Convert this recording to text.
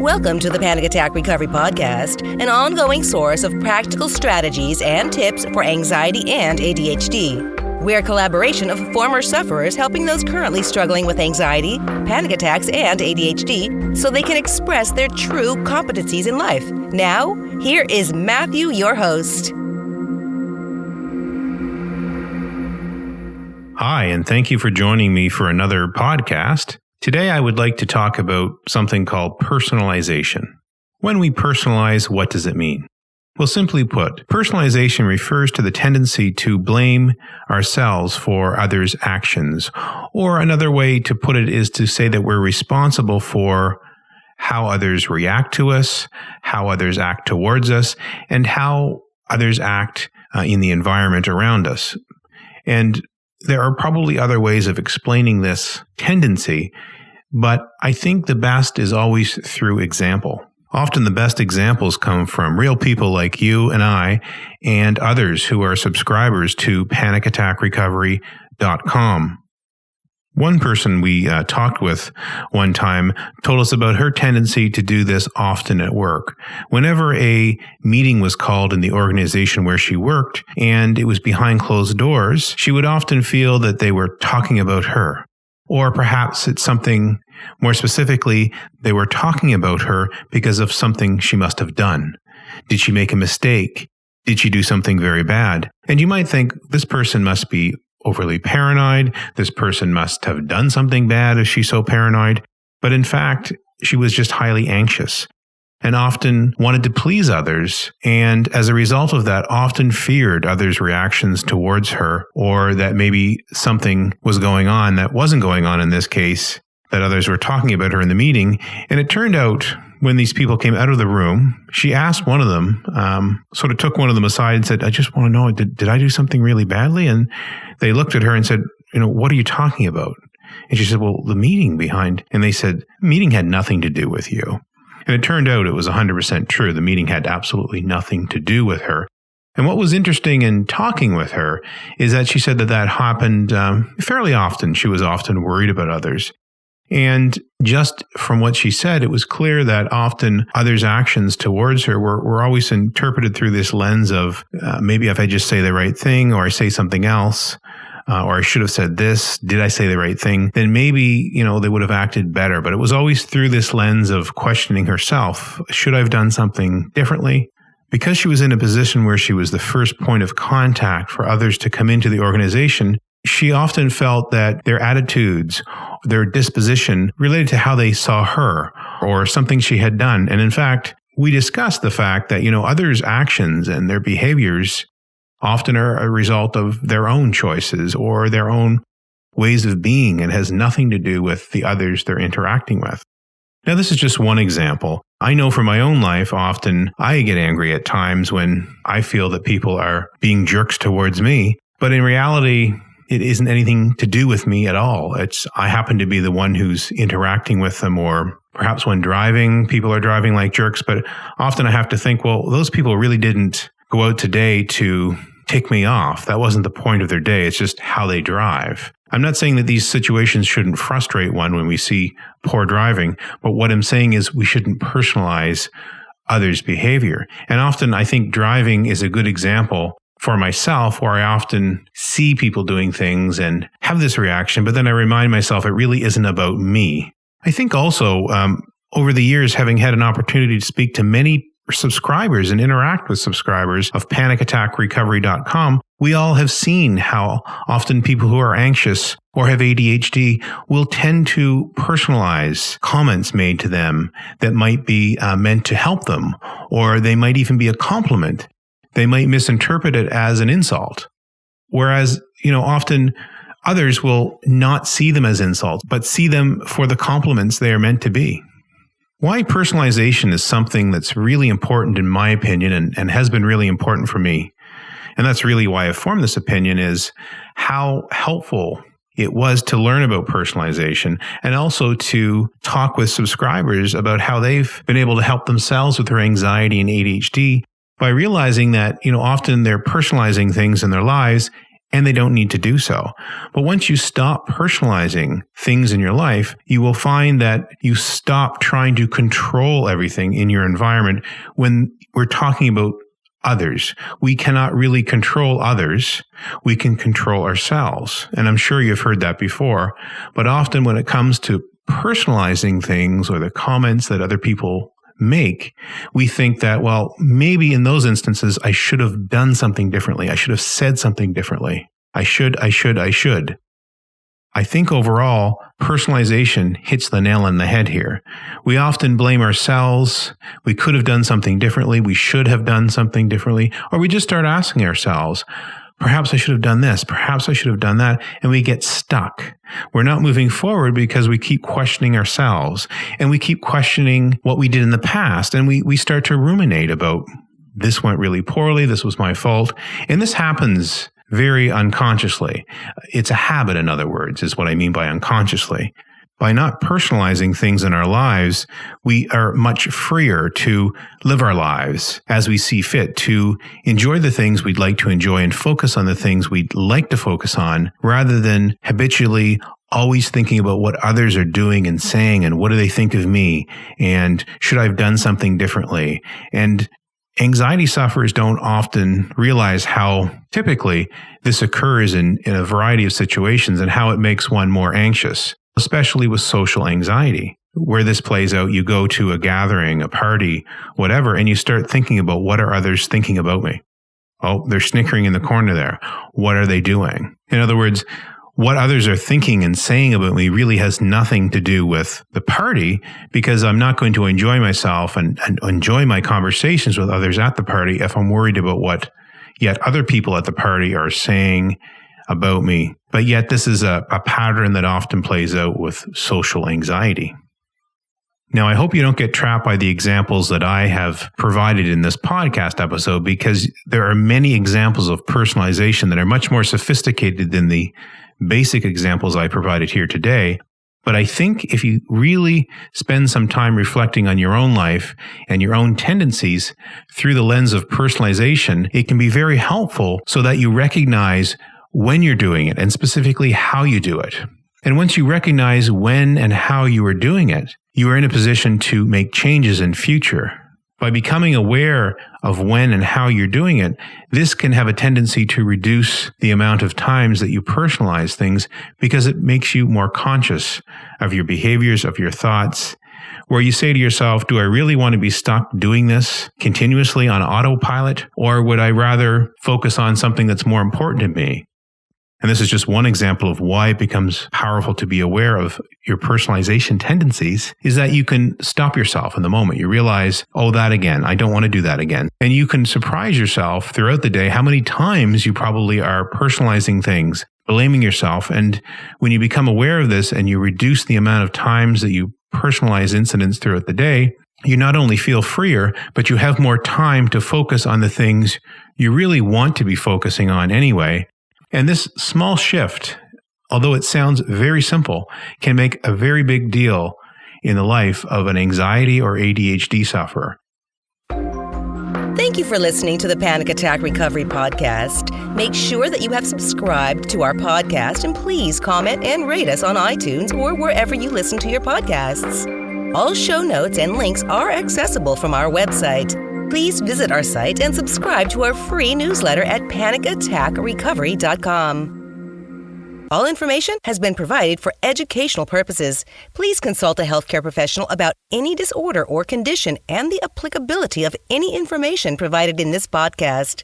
Welcome to the Panic Attack Recovery Podcast, an ongoing source of practical strategies and tips for anxiety and ADHD. We're a collaboration of former sufferers helping those currently struggling with anxiety, panic attacks, and ADHD so they can express their true competencies in life. Now, here is Matthew, your host. Hi, and thank you for joining me for another podcast. Today, I would like to talk about something called personalization. When we personalize, what does it mean? Well, simply put, personalization refers to the tendency to blame ourselves for others' actions. Or another way to put it is to say that we're responsible for how others react to us, how others act towards us, and how others act in the environment around us. And there are probably other ways of explaining this tendency, but I think the best is always through example. Often the best examples come from real people like you and I and others who are subscribers to panicattackrecovery.com. One person we talked with one time told us about her tendency to do this often at work. Whenever a meeting was called in the organization where she worked and it was behind closed doors, she would often feel that they were talking about her. Or perhaps it's something more specifically, they were talking about her because of something she must have done. Did she make a mistake? Did she do something very bad? And you might think this person must be overly paranoid. This person must have done something bad if she's so paranoid. But in fact, she was just highly anxious and often wanted to please others. And as a result of that, often feared others' reactions towards her, or that maybe something was going on that wasn't going on in this case, that others were talking about her in the meeting. And it turned out when these people came out of the room, she asked one of them, sort of took one of them aside and said, I just want to know, did I do something really badly? And they looked at her and said, what are you talking about? And she said, well, the meeting behind. And they said, the meeting had nothing to do with you. And it turned out it was 100% true. The meeting had absolutely nothing to do with her. And what was interesting in talking with her is that she said that happened fairly often. She was often worried about others. And just from what she said, it was clear that often others' actions towards her were always interpreted through this lens of maybe if I just say the right thing or I say something else, or I should have said this, did I say the right thing? Then maybe, they would have acted better. But it was always through this lens of questioning herself. Should I have done something differently? Because she was in a position where she was the first point of contact for others to come into the organization, she often felt that their attitudes, their disposition related to how they saw her or something she had done. And in fact, we discussed the fact that, others' actions and their behaviors often are a result of their own choices or their own ways of being and has nothing to do with the others they're interacting with. Now, this is just one example. I know from my own life, often I get angry at times when I feel that people are being jerks towards me, but in reality, it isn't anything to do with me at all. I happen to be the one who's interacting with them, or perhaps when driving, people are driving like jerks, but often I have to think, well, those people really didn't go out today to tick me off. That wasn't the point of their day. It's just how they drive. I'm not saying that these situations shouldn't frustrate one when we see poor driving, but what I'm saying is we shouldn't personalize others' behavior. And often I think driving is a good example for myself, where I often see people doing things and have this reaction, but then I remind myself it really isn't about me. I think also over the years, having had an opportunity to speak to many subscribers and interact with subscribers of panicattackrecovery.com, we all have seen how often people who are anxious or have ADHD will tend to personalize comments made to them that might be meant to help them, or they might even be a compliment. They might misinterpret it as an insult. Whereas, often others will not see them as insults, but see them for the compliments they are meant to be. Why personalization is something that's really important in my opinion and has been really important for me, and that's really why I formed this opinion, is how helpful it was to learn about personalization and also to talk with subscribers about how they've been able to help themselves with their anxiety and ADHD by realizing that, often they're personalizing things in their lives and they don't need to do so. But once you stop personalizing things in your life, you will find that you stop trying to control everything in your environment. When we're talking about others, we cannot really control others. We can control ourselves. And I'm sure you've heard that before. But often when it comes to personalizing things or the comments that other people make, we think that, well, maybe in those instances, I should have done something differently. I should have said something differently. I should. I think overall, personalization hits the nail on the head here. We often blame ourselves. We could have done something differently. We should have done something differently. Or we just start asking ourselves, perhaps I should have done this. Perhaps I should have done that. And we get stuck. We're not moving forward because we keep questioning ourselves and we keep questioning what we did in the past. And we start to ruminate about, this went really poorly. This was my fault. And this happens very unconsciously. It's a habit, in other words, is what I mean by unconsciously. By not personalizing things in our lives, we are much freer to live our lives as we see fit, to enjoy the things we'd like to enjoy and focus on the things we'd like to focus on, rather than habitually always thinking about what others are doing and saying and what do they think of me and should I have done something differently. And anxiety sufferers don't often realize how typically this occurs in a variety of situations and how it makes one more anxious, especially with social anxiety. Where this plays out, you go to a gathering, a party, whatever, and you start thinking about, what are others thinking about me? Oh, they're snickering in the corner there. What are they doing? In other words, what others are thinking and saying about me really has nothing to do with the party, because I'm not going to enjoy myself and enjoy my conversations with others at the party if I'm worried about what yet other people at the party are saying about me. But yet this is a pattern that often plays out with social anxiety. Now, I hope you don't get trapped by the examples that I have provided in this podcast episode, because there are many examples of personalization that are much more sophisticated than the basic examples I provided here today. But I think if you really spend some time reflecting on your own life and your own tendencies through the lens of personalization, it can be very helpful so that you recognize when you're doing it and specifically how you do it. And once you recognize when and how you are doing it, you are in a position to make changes in future. By becoming aware of when and how you're doing it, this can have a tendency to reduce the amount of times that you personalize things, because it makes you more conscious of your behaviors, of your thoughts, where you say to yourself, do I really want to be stuck doing this continuously on autopilot, or would I rather focus on something that's more important to me? And this is just one example of why it becomes powerful to be aware of your personalization tendencies, is that you can stop yourself in the moment. You realize, oh, that again, I don't want to do that again. And you can surprise yourself throughout the day how many times you probably are personalizing things, blaming yourself. And when you become aware of this and you reduce the amount of times that you personalize incidents throughout the day, you not only feel freer, but you have more time to focus on the things you really want to be focusing on anyway. And this small shift, although it sounds very simple, can make a very big deal in the life of an anxiety or ADHD sufferer. Thank you for listening to the Panic Attack Recovery Podcast. Make sure that you have subscribed to our podcast, and please comment and rate us on iTunes or wherever you listen to your podcasts. All show notes and links are accessible from our website. Please visit our site and subscribe to our free newsletter at panicattackrecovery.com. All information has been provided for educational purposes. Please consult a healthcare professional about any disorder or condition and the applicability of any information provided in this podcast.